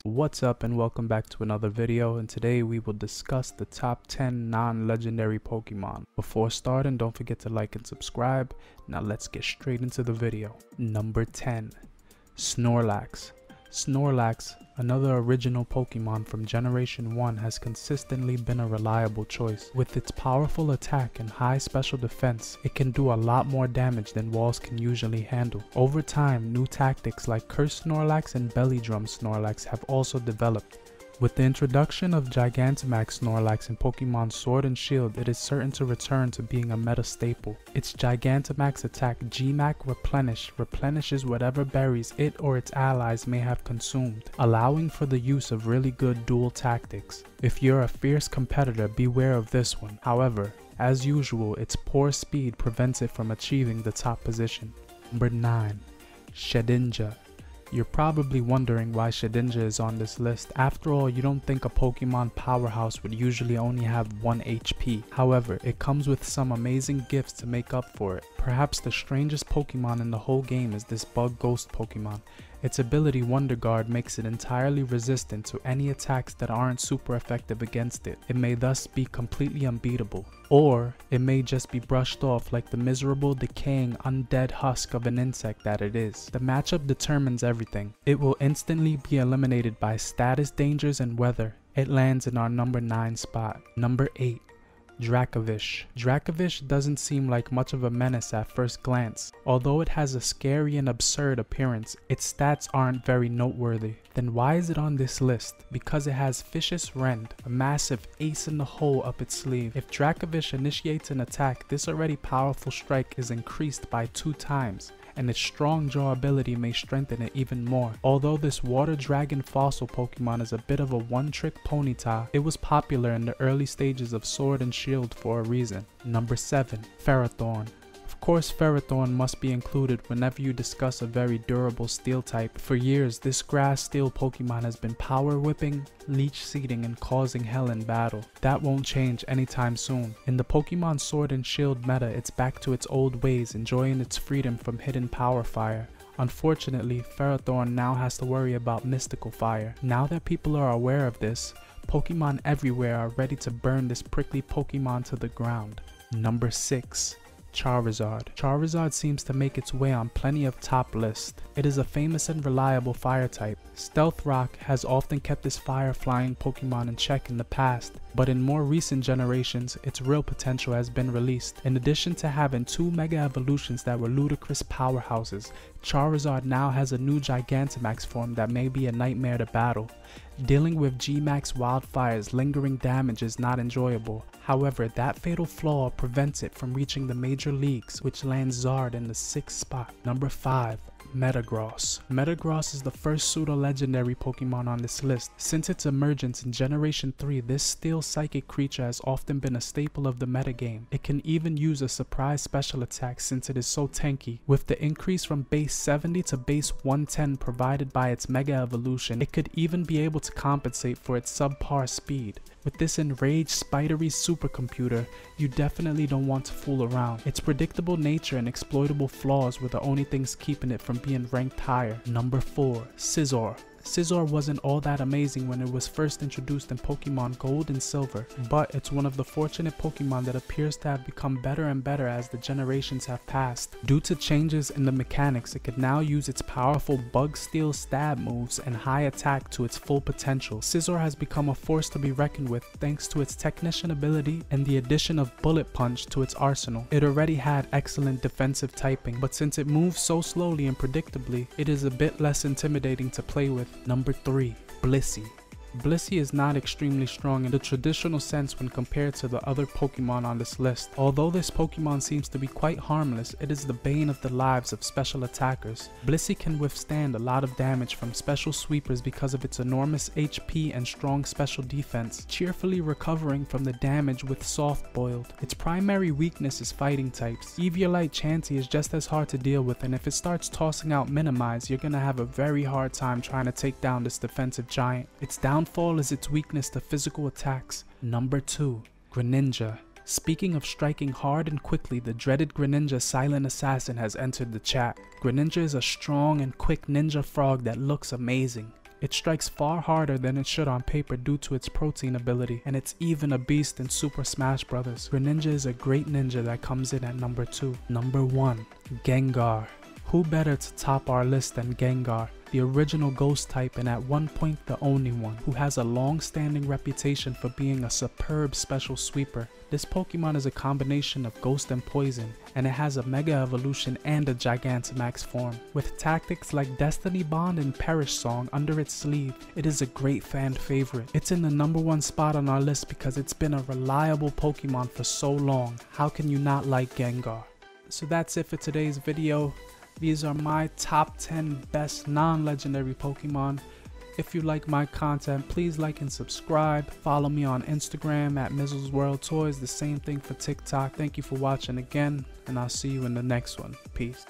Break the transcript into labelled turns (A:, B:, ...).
A: What's up and welcome back to another video, and today we will discuss the top 10 non-legendary Pokemon. Before starting, don't forget to like and subscribe. Now let's get straight into the video. Number 10. Snorlax. Snorlax, another original Pokemon from Generation 1, has consistently been a reliable choice. With its powerful attack and high special defense, it can do a lot more damage than walls can usually handle. Over time, new tactics like Curse Snorlax and Belly Drum Snorlax have also developed. With the introduction of Gigantamax Snorlax in Pokemon Sword and Shield, it is certain to return to being a meta staple. Its Gigantamax attack Gmac replenishes whatever berries it or its allies may have consumed, allowing for the use of really good dual tactics. If you're a fierce competitor, beware of this one. However, as usual, its poor speed prevents it from achieving the top position. Number 9. Shedinja. You're probably wondering why Shedinja is on this list. After all, you don't think a Pokemon powerhouse would usually only have 1 HP. However, it comes with some amazing gifts to make up for it. Perhaps the strangest Pokemon in the whole game is this bug ghost Pokemon. Its ability Wonder Guard makes it entirely resistant to any attacks that aren't super effective against it. It may thus be completely unbeatable. Or it may just be brushed off like the miserable, decaying, undead husk of an insect that it is. The matchup determines everything. It will instantly be eliminated by status, dangers, and weather. It lands in our number 9 spot. Number 8. Dracovish. Dracovish doesn't seem like much of a menace at first glance. Although it has a scary and absurd appearance, its stats aren't very noteworthy. Then why is it on this list? Because it has Vicious Rend, a massive ace in the hole up its sleeve. If Dracovish initiates an attack, this already powerful strike is increased by 2 times. And its strong jaw ability may strengthen it even more. Although this water dragon fossil Pokemon is a bit of a one-trick ponyta, it was popular in the early stages of Sword and Shield for a reason. Number 7. Ferrothorn. Of course, Ferrothorn must be included whenever you discuss a very durable steel type. For years, this grass steel Pokemon has been power whipping, leech seeding, and causing hell in battle. That won't change anytime soon. In the Pokemon Sword and Shield meta, it's back to its old ways, enjoying its freedom from hidden power fire. Unfortunately, Ferrothorn now has to worry about mystical fire. Now that people are aware of this, Pokemon everywhere are ready to burn this prickly Pokemon to the ground. Number 6. Charizard. Charizard seems to make its way on plenty of top lists. It is a famous and reliable fire type. Stealth Rock has often kept this fire-flying Pokemon in check in the past, but in more recent generations, its real potential has been released. In addition to having 2 Mega Evolutions that were ludicrous powerhouses, Charizard now has a new Gigantamax form that may be a nightmare to battle. Dealing with Gmax Wildfire's lingering damage is not enjoyable. However, that fatal flaw prevents it from reaching the major leagues, which lands Zard in the 6th spot. Number 5. Metagross. Metagross is the first pseudo-legendary Pokemon on this list. Since its emergence in Generation 3, this steel psychic creature has often been a staple of the metagame. It can even use a surprise special attack since it is so tanky. With the increase from base 70 to base 110 provided by its Mega Evolution, it could even be able to compensate for its subpar speed. With this enraged spidery supercomputer, you definitely don't want to fool around. Its predictable nature and exploitable flaws were the only things keeping it from being ranked higher. Number 4. Scizor. Scizor wasn't all that amazing when it was first introduced in Pokemon Gold and Silver, but it's one of the fortunate Pokemon that appears to have become better and better as the generations have passed. Due to changes in the mechanics, it can now use its powerful Bug Steel stab moves and high attack to its full potential. Scizor has become a force to be reckoned with thanks to its technician ability and the addition of Bullet Punch to its arsenal. It already had excellent defensive typing, but since it moves so slowly and predictably, it is a bit less intimidating to play with. Number 3. Blissey. Blissey is not extremely strong in the traditional sense when compared to the other Pokemon on this list. Although this Pokemon seems to be quite harmless, it is the bane of the lives of special attackers. Blissey can withstand a lot of damage from special sweepers because of its enormous HP and strong special defense, cheerfully recovering from the damage with Soft Boiled. Its primary weakness is fighting types. Eviolite Chansey is just as hard to deal with, and if it starts tossing out Minimize, you're gonna have a very hard time trying to take down this defensive giant. Its downfall is its weakness to physical attacks. Number 2. Greninja. Speaking of striking hard and quickly, the dreaded Greninja Silent Assassin has entered the chat. Greninja is a strong and quick ninja frog that looks amazing. It strikes far harder than it should on paper due to its protein ability, and it's even a beast in Super Smash Bros. Greninja is a great ninja that comes in at number 2. Number 1. Gengar. Who better to top our list than Gengar, the original ghost type and at one point the only one, who has a long-standing reputation for being a superb special sweeper. This Pokemon is a combination of ghost and poison, and it has a Mega Evolution and a Gigantamax form. With tactics like Destiny Bond and Perish Song under its sleeve, it is a great fan favorite. It's in the number 1 spot on our list because it's been a reliable Pokemon for so long. How can you not like Gengar? So that's it for today's video. These are my top 10 best non-legendary Pokemon. If you like my content, please like and subscribe. Follow me on Instagram at Mizzles World Toys. The same thing for TikTok. Thank you for watching again, and I'll see you in the next one. Peace.